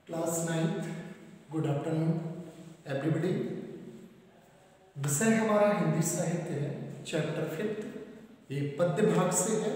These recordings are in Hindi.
Class 9th। Good afternoon everybody. विषय हमारा हिंदी साहित्य है, चैप्टर 5। ये पद्य भाग से है,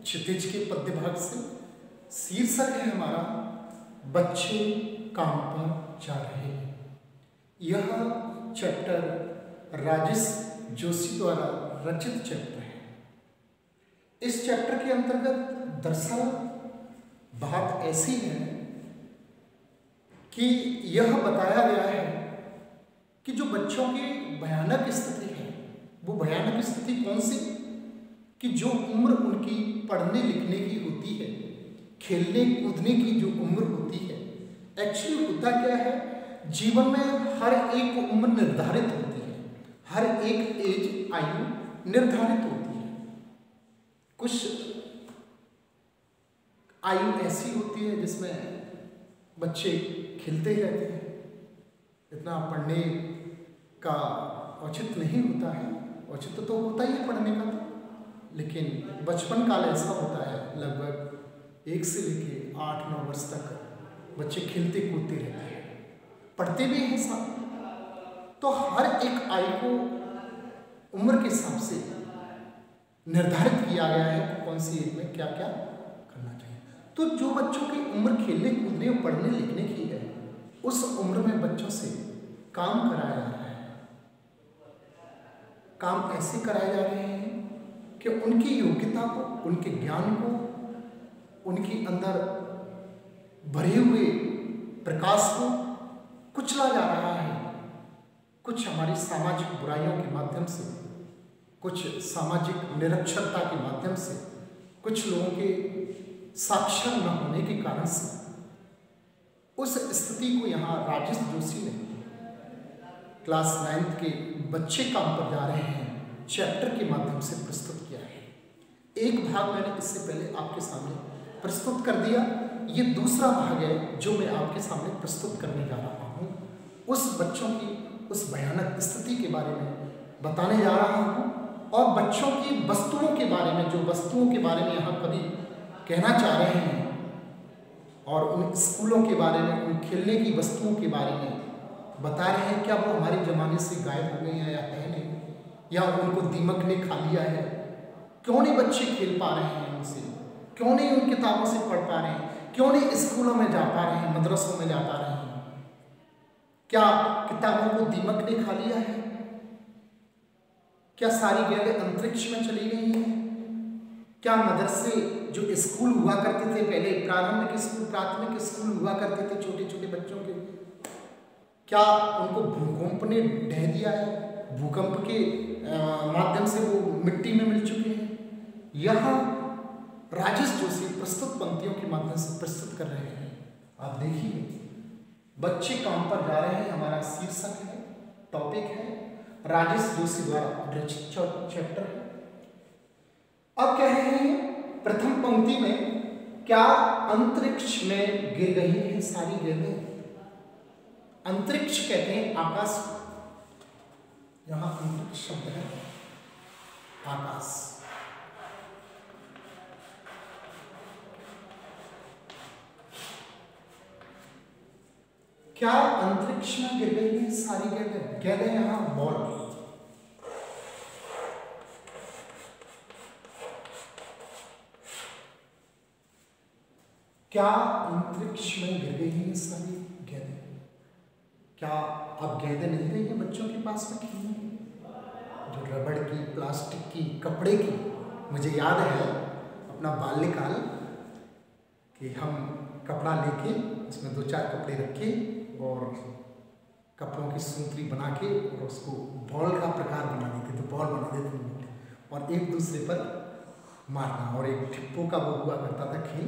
क्षितिज के पद्य भाग से। शीर्षक है हमारा बच्चे काम पर जा रहे हैं। यह चैप्टर राजेश जोशी द्वारा रचित चैप्टर है। इस चैप्टर के अंतर्गत दरअसल बात ऐसी है कि यह बताया गया है कि जो बच्चों की भयानक स्थिति है, वो भयानक स्थिति कौन सी, कि जो उम्र उनकी पढ़ने लिखने की होती है, खेलने कूदने की जो उम्र होती है, एक्चुअली होता क्या है, जीवन में हर एक उम्र निर्धारित होती है, हर एक एज आयु निर्धारित होती है। कुछ आयु ऐसी होती है जिसमें बच्चे खेलते ही रहते हैं, इतना पढ़ने का औचित्य नहीं होता है। औचित्य तो होता ही है पढ़ने का, लेकिन बचपन काल ऐसा होता है, लगभग 1 से लेके 8-9 वर्ष तक बच्चे खेलते कूदते रहते हैं, पढ़ते भी हैं साथ। तो हर एक आयु को उम्र के हिसाब से निर्धारित किया गया है कि कौन सी एज में क्या क्या करना चाहिए। तो जो बच्चों की उम्र खेलने कूदने और पढ़ने लिखने की है, उस उम्र में बच्चों से काम कराया जा रहा है। काम ऐसे कराए जा रहे हैं कि उनकी योग्यता को, उनके ज्ञान को, उनके अंदर भरे हुए प्रकाश को कुचला जा रहा है। कुछ हमारी सामाजिक बुराइयों के माध्यम से, कुछ सामाजिक निरक्षरता के माध्यम से, कुछ लोगों के साक्षर न होने के कारण से उस स्थिति को यहाँ राजेश जोशी ने क्लास 9th के बच्चे काम पर जा रहे हैं चैप्टर के माध्यम से प्रस्तुत किया है। एक भाग मैंने इससे पहले आपके सामने प्रस्तुत कर दिया, ये दूसरा भाग है जो मैं आपके सामने प्रस्तुत करने जा रहा हूँ। उस बच्चों की उस भयानक स्थिति के बारे में बताने जा रहा हूँ, और बच्चों की वस्तुओं के बारे में, जो वस्तुओं के बारे में यहाँ कवि कहना चाह रहे हैं, और उन स्कूलों के बारे में, उन खेलने की वस्तुओं के बारे में बता रहे हैं। क्या वो हमारे ज़माने से गायब हो गई हैं या है नहीं, या उनको दीमक ने खा लिया है? क्यों नहीं बच्चे खेल पा रहे हैं उनसे? क्यों नहीं उन किताबों से पढ़ पा रहे हैं? क्यों नहीं स्कूलों में जा पा रहे हैं, मदरसों में जा पा रहे हैं? क्या किताबों को दीमक ने खा लिया है? क्या सारी गेंदें अंतरिक्ष में चली गई हैं? क्या मदरसे, जो स्कूल हुआ करते थे पहले, प्रारंभिक स्कूल, प्राथमिक स्कूल हुआ करते थे छोटे छोटे बच्चों के, क्या उनको भूकंप ने ढह दिया है? भूकंप के माध्यम से वो मिट्टी में मिल चुके हैं। यहाँ राजेश जोशी प्रस्तुत पंक्तियों के माध्यम से प्रस्तुत कर रहे हैं। आप देखिए, बच्चे काम पर जा रहे हैं, हमारा शीर्षक है, टॉपिक है, राजेश जोशी द्वारा रचित चैप्टर है। अब कह रहे हैं प्रथम पंक्ति में, क्या अंतरिक्ष में गिर गई हैं सारी गेंदें? अंतरिक्ष कहते हैं आकाश, यहां अंतरिक्ष शब्द है आकाश। क्या अंतरिक्ष में गिर गई हैं सारी गेंदें? गेंदें यहां बॉल। क्या अंतरिक्ष में गिर गई हैं सारी गेंदें? क्या अब गेंदें नहीं रही हैं बच्चों के पास में खेलने की? जो रबड़ की, प्लास्टिक की, कपड़े की, मुझे याद है अपना बाल्यकाल कि हम कपड़ा लेके उसमें 2-4 कपड़े रखे और कपड़ों की सूतरी बना के और उसको बॉल का प्रकार बना देते थे, बॉल बना देते थे, और एक दूसरे पर मारना। और एक ठिप्पो का वो हुआ करता था खेल,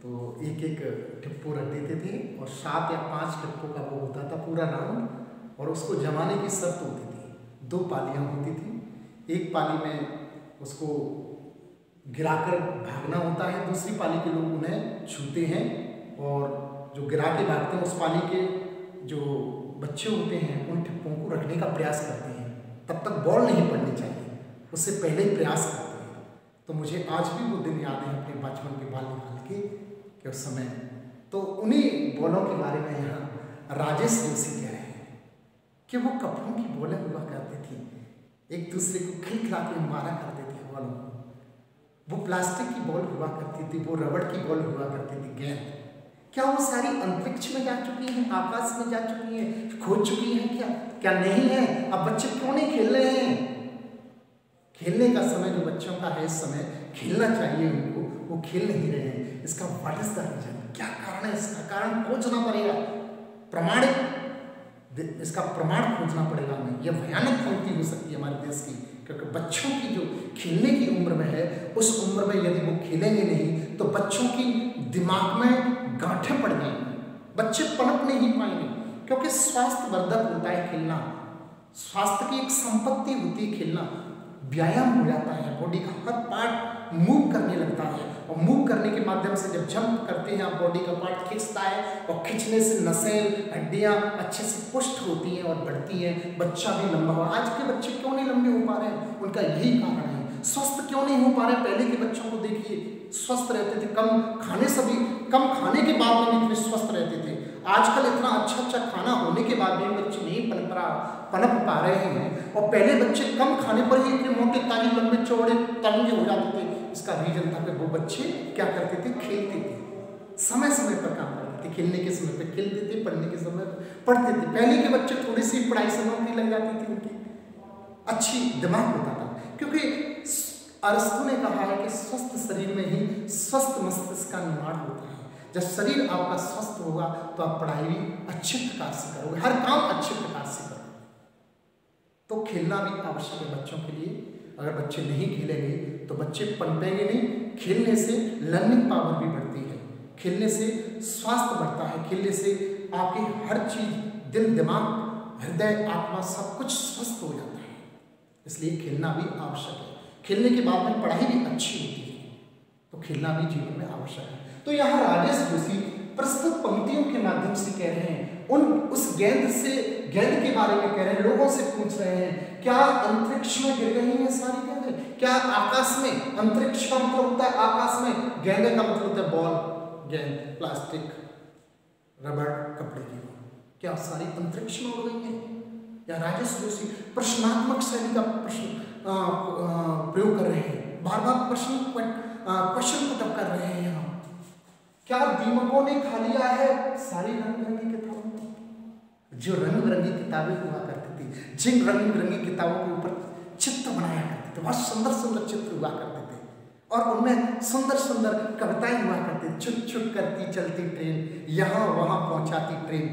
तो एक एक ठिप्पो रख देते थे और 7 या 5 ठिप्पो का वो होता था पूरा राउंड, और उसको जमाने की शर्त होती थी। 2 पालियाँ होती थी, एक पाली में उसको गिराकर भागना होता है, दूसरी पाली के लोग उन्हें छूते हैं, और जो गिरा के भागते हैं उस पाली के जो बच्चे होते हैं उन ठिप्पों को रखने का प्रयास करते हैं। तब तक बॉल नहीं पड़नी चाहिए, उससे पहले ही प्रयास करते हैं। तो मुझे आज भी वो दिन याद है अपने बचपन के बाल्यकाल के, कि उस समय तो उन्हीं बॉलों के बारे में यहाँ राजेश जोशी कह रहे हैं कि वो कपड़ों की बॉलें हुआ करती थी, एक दूसरे को खिलखिला के मारा करते थे बॉलों को। वो प्लास्टिक की बॉल हुआ करती थी, वो रबड़ की बॉल हुआ करती थी, गेंद। क्या वो सारी अंतरिक्ष में जा चुकी हैं, आकाश में जा चुकी हैं, खो चुकी हैं? क्या नहीं है? अब बच्चे क्यों नहीं खेल रहे हैं? खेलने का समय जो बच्चों का है, इस समय खेलना चाहिए उनको, वो खेल नहीं रहे हैं। इसका व्हाट इज द रीजन? क्या कारण है? इसका कारण खोजना पड़ेगा, प्रमाणित इसका प्रमाण खोजना पड़ेगा हमें। यह भयानक पंक्ति हो सकती है हमारे देश की, क्योंकि बच्चों की जो खेलने की उम्र में है, उस उम्र में यदि वो खेलेंगे नहीं तो बच्चों की दिमाग में गांठें पड़ जाएंगी, बच्चे पनप नहीं पाएंगे। क्योंकि स्वास्थ्यवर्धक होता है खेलना, स्वास्थ्य की एक संपत्ति होती है खेलना। व्यायाम हो जाता है, बॉडी का हर पार्ट मूव करने लगता है, और मूव करने के माध्यम से जब जंप करते हैं आप, बॉडी का पार्ट खिंचता है, और खिंचने से नसें हड्डियां अच्छे से पुष्ट होती हैं और बढ़ती हैं, बच्चा भी लंबा हुआ। आज के बच्चे क्यों नहीं लंबे हो पा रहे हैं? उनका यही कारण है। स्वस्थ क्यों नहीं हो पा रहे? पहले के बच्चों को देखिए, स्वस्थ रहते थे, कम खाने के बाद में भी इतने स्वस्थ रहते थे। आजकल इतना अच्छा खाना होने के बाद भी बच्चे नहीं पनप पा रहे हैं, और पहले बच्चे कम खाने पर ही इतने मोटे ताजे लंबे चौड़े तंगे हो जाते थे। इसका रीजन था कि वो बच्चे क्या करते थे? खेलते थे, समय समय पर काम करते थे, खेलने के समय पर खेलते थे, पढ़ने के समय पर पढ़ते थे। पहले के बच्चे थोड़ी सी पढ़ाई से नौकरी लग जाती थी, उनकी अच्छी दिमाग होता था, क्योंकि अरस्तु ने कहा है कि स्वस्थ शरीर में ही स्वस्थ मस्तिष्क का निर्माण होता है। जब शरीर आपका स्वस्थ होगा तो आप पढ़ाई भी अच्छे प्रकार से करोगे, हर काम अच्छे प्रकार से करोगे। तो खेलना भी आवश्यक है बच्चों के लिए। अगर बच्चे नहीं खेलेंगे तो बच्चे पनपेंगे नहीं। खेलने से लर्निंग पावर भी बढ़ती है, खेलने से स्वास्थ्य बढ़ता है, खेलने से आपकी हर चीज, दिल दिमाग हृदय आत्मा सब कुछ स्वस्थ हो जाता है। इसलिए खेलना भी आवश्यक है। खेलने के बाद में पढ़ाई भी अच्छी होती है, तो खेलना भी जीवन में आवश्यक है। तो यहाँ राजेश जोशी प्रस्तुत पंक्तियों के माध्यम से कह रहे हैं, उस गेंद के बारे में कह रहे हैं, लोगों से पूछ रहे हैं, क्या अंतरिक्ष में गिर रही है सारी गेंदें? क्या आकाश में? अंतरिक्ष का मतलब होता है आकाश में, गेंद का मतलब होता है बॉल, गेंद, प्लास्टिक, रबड़, कपड़े की बॉल, क्या सारी अंतरिक्ष में उड़ गई है? या राजेश जोशी प्रश्नात्मक शैली का प्रश्न प्रयोग कर रहे हैं, बार बार क्वेश्चन पुटअप कर रहे हैं। यहाँ क्या दीमकों ने खा लिया है सारी रंग बिरंगी किताबों? जो रंग बिरंगी किताबें हुआ करती थी, जिन रंग बिरंगी किताबों के ऊपर चित्र बनाया करते थे, बहुत सुंदर सुंदर चित्र हुआ करते थे, और उनमें सुंदर सुंदर कविताएं हुआ करती। छुट छुट करती चलती ट्रेन, यहाँ वहां पहुंचाती ट्रेन,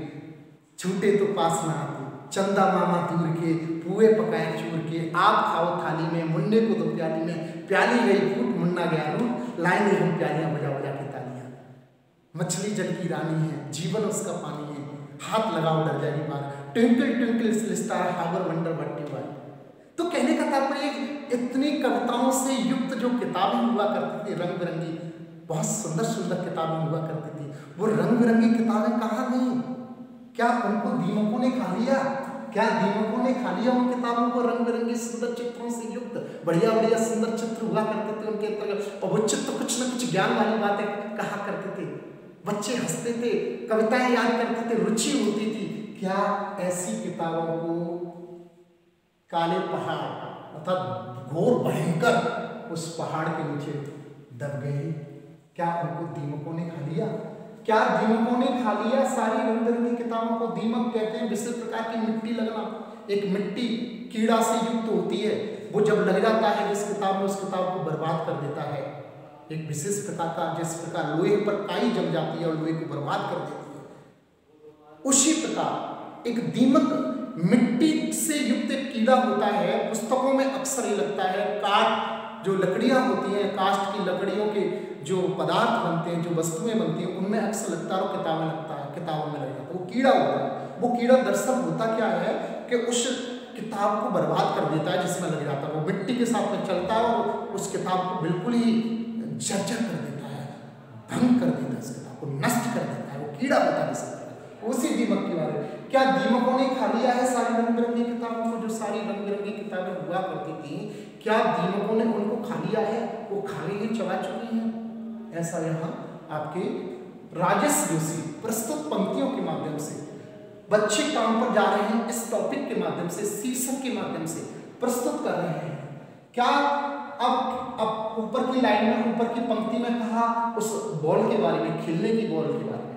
छूटे तो पास ना आती, चंदा मामा दूर के, पुए पकाए चूर के, आप खाओ थाली में, मुन्ने को दो प्याली में, प्याली गई फूट, मुन्ना गया रूट, लाएंगे हम प्यालियां बजा बजा के तालियां। मछली जल की रानी है, जीवन उसका पानी है, हाथ लगाओ डर जाएगी बार, twinkle twinkle little star, how wonder what you are. तो कहने का तात्पर्य इतनी कविताओं से युक्त जो किताबें हुआ करती थी, रंग बिरंगी, बहुत सुंदर सुंदर किताबें हुआ करती थी, वो रंग बिरंगी किताबें कहाँ गई? क्या उनको दीमकों ने खा लिया? क्या दीमकों ने खा लिया उन किताबों को? रंग बिरंगे सुंदर चित्रों से युक्त बढ़िया बढ़िया सुंदर चित्र हुआ करते थे उनके अंतर्गत, और वो चित्र कुछ न कुछ ज्ञान वाली बातें कहा करते थे, बच्चे हंसते थे, कविताएं याद करते थे, रुचि होती थी। क्या ऐसी किताबों को काले पहाड़ अर्थात घोर भयंकर उस पहाड़ के नीचे दब गए? क्या उनको दीमकों ने खा लिया? क्या दीमकों ने खा लिया सारी रंग बिरंगी किताबों को? दीमक कहते हैं विशेष प्रकार की मिट्टी लगना, एक मिट्टी कीड़ा से युक्त होती है, वो जब लग जाता है जिस किताब में, उस किताब को बर्बाद कर देता है। एक विशेष प्रकार का, जिस प्रकार लोहे पर काई जम जाती है और लोहे को बर्बाद कर देती है, उसी प्रकार एक दीमक मिट्टी से युक्त एक कीड़ा होता है। पुस्तकों में अक्सर ये लगता है, काठ जो लकड़ियां होती हैं, काष्ठ की लकड़ियों के जो पदार्थ बनते हैं, जो वस्तुएं बनती हैं, उनमें अक्सर लगता है और किताबों में लग जाता है, वो कीड़ा होता है। वो कीड़ा दरअसल होता क्या है कि उस किताब को बर्बाद कर देता है जिसमें लग जाता है, वो मिट्टी के साथ में चलता है और उस किताब को बिल्कुल ही जर्जर कर देता है, भंग कर देता है, उस किताब को नष्ट कर देता है, वो कीड़ा होता है जिसमें। उसी दीमक के बारे में, क्या दीमकों ने खा लिया है सारी रंग बिरंगी किताबों को? जो सारी रंग बिरंगी किताबें हुआ करती थी, क्या दीमकों ने उनको खा लिया है? वो खा गई है, चबा चुकी हैं? ऐसा यहाँ आपके राजेश जोशी प्रस्तुत पंक्तियों के माध्यम से बच्चे काम पर जा रहे हैं, इस टॉपिक के माध्यम से, शीर्षक के माध्यम से प्रस्तुत कर रहे हैं। क्या अब ऊपर की लाइन में, ऊपर की पंक्ति में कहा उस बॉल के बारे में, खेलने की बॉल के बारे में।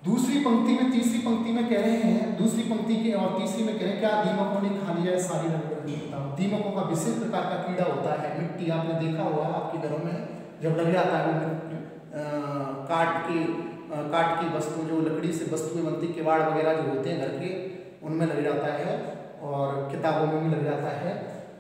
दूसरी पंक्ति में, तीसरी पंक्ति में कह रहे हैं, दूसरी पंक्ति की और तीसरी में कह रहे हैं, क्या दीमकों ने खा लिया है सारी रंग बिरंगी किताब। दीमकों का विशेष प्रकार का कीड़ा होता है, मिट्टी आपने देखा होगा आपके घरों में जब लग जाता है वो काट की वस्तु, जो लकड़ी से वस्तुएं बनती, किवाड़ वगैरह जो होते हैं घर के, उनमें लग जाता है और किताबों में भी लग जाता है।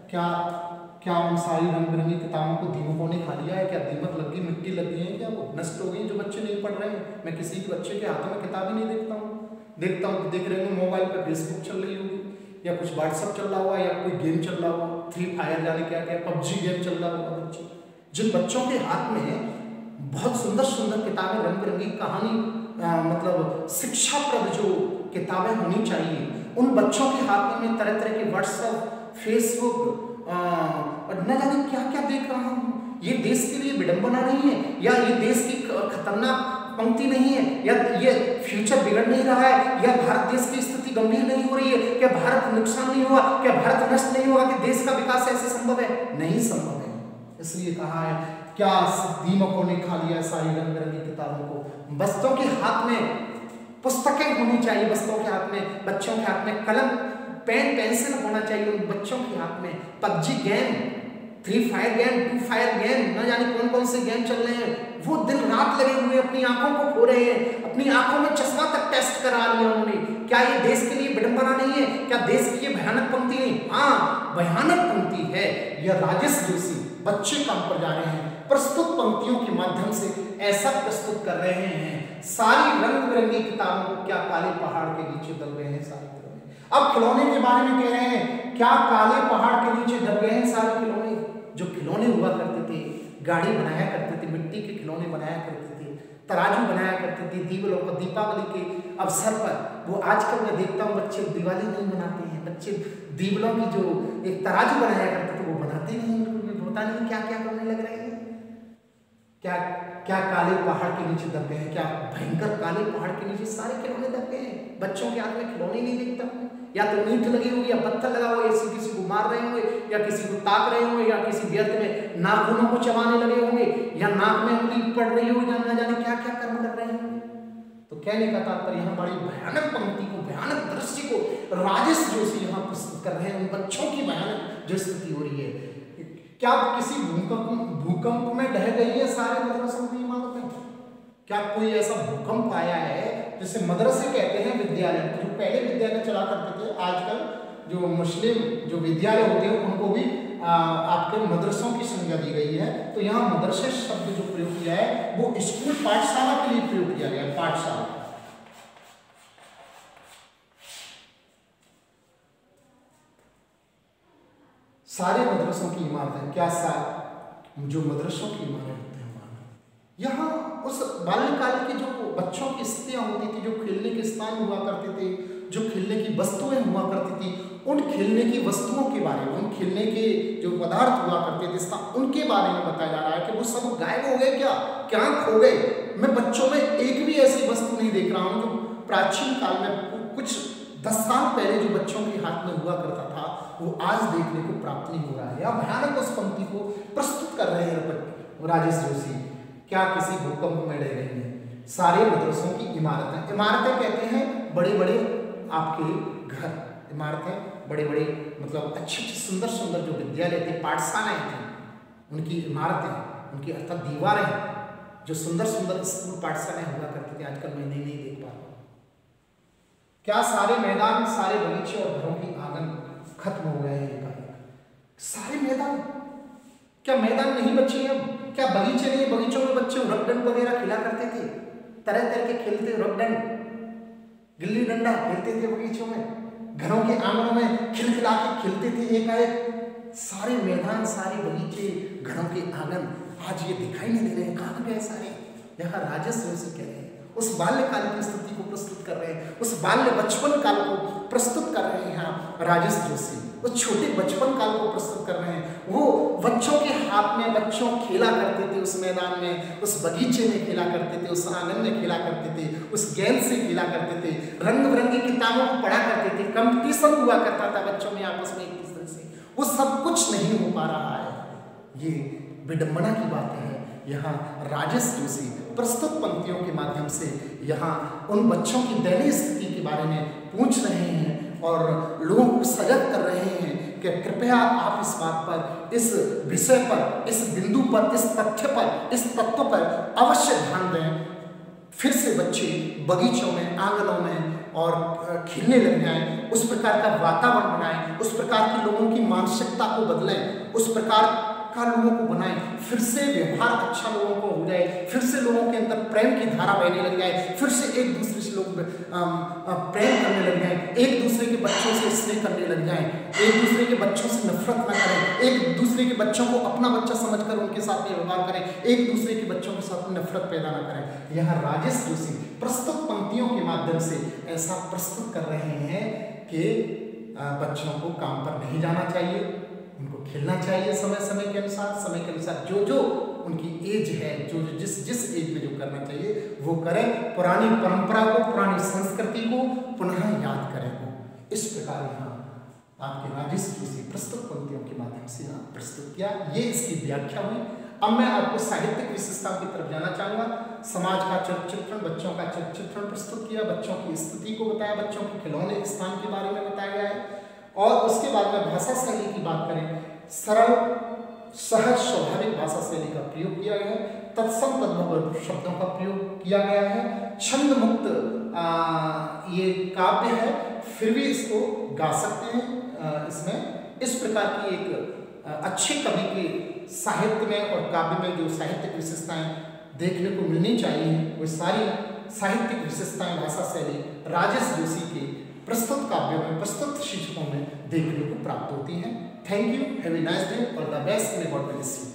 क्या उन सारी रंग बिरंगी किताबों को दीमकों ने खा लिया है? क्या दीमक लग गई, मिट्टी लग गई है, क्या वो नष्ट हो गई जो बच्चे नहीं पढ़ रहे हैं? मैं किसी के बच्चे के हाथों में किताब ही नहीं देखता हूँ, देख रहे होंगे मोबाइल पर फेसबुक चल रही होगी, या कुछ व्हाट्सअप चल रहा हुआ, या कोई गेम चल रहा हुआ, फ्री फायर जाने क्या क्या पबजी गेम चल रहा होगा। बच्चे, जिन बच्चों के हाथ में बहुत सुंदर सुंदर किताबें, रंग बिरंगी कहानी, मतलब शिक्षाप्रद जो किताबें होनी चाहिए, उन बच्चों के हाथ में तरह तरह के व्हाट्सएप, फेसबुक और न जाने क्या क्या देख रहा हूँ। ये देश के लिए विडंबना नहीं है, या ये देश की खतरनाक पंक्ति नहीं है, या ये फ्यूचर बिगड़ नहीं रहा है, या भारत देश की स्थिति गंभीर नहीं हो रही है, क्या भारत नुकसान नहीं हुआ, क्या भारत नष्ट नहीं हुआ, कि देश का विकास ऐसे संभव है? नहीं संभव है। इसलिए कहा है, क्या दीमकों ने खा लिया सारी रंग बिरंगी किताबों को। बच्चों के हाथ में पुस्तकें होनी चाहिए, बच्चों के हाथ में, बच्चों के हाथ में कलम, पेन, पेंसिल होना चाहिए उन बच्चों के हाथ में। PUBG game, free fire game, to fire game, न जाने कौन कौन से गेम चल रहे हैं, वो दिन रात लगे हुए अपनी आंखों को खो रहे हैं, अपनी आंखों में चश्मा तक टेस्ट करा लिया उन्होंने। क्या ये देश के लिए विडंबना नहीं है? क्या देश की ये भयानक पंक्ति नहीं? हाँ, भयानक पंक्ति है। यह राजेश जोशी बच्चे काम पर जा रहे हैं, प्रस्तुत पंक्तियों के माध्यम से ऐसा प्रस्तुत कर रहे हैं, सारी रंग बिरंगी किताबों को क्या काले पहाड़ के नीचे दब गए हैं सारे खिलौने। अब खिलौने के बारे में कह रहे हैं, क्या काले पहाड़ के नीचे दब गए हैं सारे खिलौने। जो खिलौने हुआ करते थे, गाड़ी बनाया करते थे, मिट्टी के खिलौने बनाया करते थे, तराजू बनाया करते थे, दीवालों पर दीपावली के अवसर पर, वो आजकल मैं देखता हूँ बच्चे दिवाली नहीं मनाते हैं, बच्चे दीवालों की जो एक तराजू बनाया करते थे वो बनाते नहीं, पता नहीं क्या क्या करने लग रहे हैं। क्या काले पहाड़ के नीचे दब गए हैं, क्या भयंकर काले पहाड़ के नीचे सारे खिलौने दब गए हैं। बच्चों के हाथ में खिलौने नहीं देखता हूँ, या तो ईंट लगी होगी, या पत्थर लगा हुआ, या किसी को मार रहे होंगे, या किसी को ताक रहे होंगे, या किसी व्यर्थ में नाखूनों को चबाने लगे होंगे, या नाक में उंगली पड़ रही होगी, ना जाने क्या क्या कर्म कर रहे होंगे। तो कहने का तात्पर्य यहाँ बड़ी भयानक पंक्ति को, भयानक दृश्य को राजेश जोशी यहाँ प्रस्तुत कर रहे हैं। उन बच्चों की भयानक जो स्थिति हो रही है, क्या किसी भूकंप में ढह गई है सारे मदरसों की इमारतें? क्या कोई ऐसा भूकंप आया है जिसे मदरसे कहते हैं, विद्यालय, जो पहले विद्यालय चला करते थे, आजकल जो मुस्लिम जो विद्यालय होते हैं उनको भी आपके मदरसों की संज्ञा दी गई है। तो यहाँ मदरसे शब्द जो प्रयोग किया है वो स्कूल, पाठशाला के लिए प्रयोग किया गया है। पाठशाला, सारे मदरसों की इमारतें, क्या जो मदरसों की इमारतें हैं यहाँ उस बाल्यकाल के जो बच्चों की स्थितियाँ होती थी, जो खेलने के स्थान हुआ करते थे, जो खेलने की वस्तुएं हुआ करती थी, उन खेलने की वस्तुओं के बारे में, उन खेलने के जो पदार्थ हुआ करते थे उनके बारे में बताया जा रहा है कि वो सब गायब हो गए, क्या खो गए। मैं बच्चों में एक भी ऐसी वस्तु नहीं देख रहा हूँ जो प्राचीन काल में कुछ 10 साल पहले जो बच्चों के हाथ में हुआ करता था वो आज देखने को प्राप्त नहीं हो रहा है। या भयानक उस पंक्ति को प्रस्तुत कर रहे हैं राजेश जोशी। क्या किसी भूकंप में रह गई है सारे मदरसों की इमारतें। इमारतें कहते हैं बड़े बड़े आपके घर, इमारतें बड़े बड़े मतलब अच्छे सुंदर सुंदर जो विद्यालय थे, पाठशालाएं थी, उनकी इमारतें, उनकी अर्थात दीवारें, जो सुंदर सुंदर स्कूल पाठशालाएं हुआ करती थी, आजकल मैं नहीं देख पा रहा। क्या सारे मैदान, सारे बगीचे और घरों की आंगन खत्म हो गए हैं? सारे मैदान, क्या मैदान नहीं बचे अब? क्या बगीचे नहीं? बगीचों में बच्चे रगडंड वगैरह खेला करते थे, तरह तरह के खेलते, रगडंड, गिल्ली डंडा खेलते थे बगीचों में, घरों के आंगनों में खिलखिला के खेलते थे। एकाएक सारे मैदान, सारे बगीचे, घरों के आंगन आज ये दिखाई नहीं दे रहे हैं, कहाँ गए सारे? यहाँ राजेश जोशी कह रहे हैं उस बाल्यकाल की स्थिति को प्रस्तुत कर रहे हैं, उस बाल्य बचपन काल को प्रस्तुत कर रहे हैं यहाँ राजेश जोशी। उस छोटे बचपन काल को प्रस्तुत कर रहे हैं। वो बच्चों के हाथ में बच्चों खेला करते थे, उस मैदान में, उस बगीचे में खेला करते थे, उस आंगन में खेला करते थे, उस गेंद से खेला करते थे, रंग बिरंगी किताबों को पढ़ा करते थे, कंपटीशन हुआ करता था बच्चों में आपस में एक दूसरे से। वो सब कुछ नहीं हो पा रहा है। ये विडंबना की बातें हैं। यहाँ राजेश जोशी प्रस्तुत पंक्तियों के माध्यम से यहाँ उन बच्चों की दयनीय स्थिति के बारे में पूछ रहे हैं और लोगों को सजग कर रहे हैं कि कृपया आप इस बात पर, इस विषय पर, इस बिंदु पर, इस तथ्य पर, इस तत्व पर अवश्य ध्यान दें। फिर से बच्चे बगीचों में, आंगनों में और खेलने लग जाएं, उस प्रकार का वातावरण बनाएं, उस प्रकार की लोगों की मानसिकता को बदलें, उस प्रकार का लोगों को बनाएं, फिर से व्यवहार अच्छा लोगों को हो जाए, फिर से लोगों के अंदर प्रेम की धारा बहने लग जाए, फिर से एक दूसरे से लोग प्रेम करने लग जाएं, एक दूसरे के बच्चों से स्नेह करने लग जाएं, एक दूसरे के बच्चों से नफरत ना करें, एक दूसरे के बच्चों को अपना बच्चा समझकर उनके साथ में व्यवहार करें, एक दूसरे के बच्चों के साथ में नफरत पैदा ना करें। यहाँ राजेश जोशी प्रस्तुत पंक्तियों के माध्यम से ऐसा प्रस्तुत कर रहे हैं कि बच्चों को काम पर नहीं जाना चाहिए, उनको खेलना चाहिए समय समय के अनुसार जो जो उनकी एज है, जो जिस एज में जो करना चाहिए वो करें, पुरानी परंपरा को, पुरानी संस्कृति को पुनः याद करें। वो इस प्रकार यहाँ आपके राजेश जोशी प्रस्तुत पंक्तियों के माध्यम से यहाँ प्रस्तुत किया। ये इसकी व्याख्या हुई। अब मैं आपको साहित्यिक विशेषताओं की तरफ जाना चाहूँगा। समाज का चरित्र, बच्चों का चरित्र प्रस्तुत किया, बच्चों की स्थिति को बताया, बच्चों के खिलौने स्थान के बारे में बताया गया है। और उसके बाद में भाषा शैली की बात करें, सरल सहज स्वाभाविक भाषा शैली का प्रयोग किया गया है, तत्सम तद्भव शब्दों का प्रयोग किया गया है, छंद मुक्त ये काव्य है, फिर भी इसको गा सकते हैं। इसमें इस प्रकार की एक अच्छे कवि के साहित्य में और काव्य में जो साहित्यिक विशेषताएं देखने को मिलनी चाहिए, वो सारी साहित्यिक विशेषताएं भाषा शैली राजेश जोशी के प्रस्तुत काव्यों में, प्रस्तुत शीर्षकों में देखने को प्राप्त होती हैं। Thank you, have a nice day, all the best, may God bless you.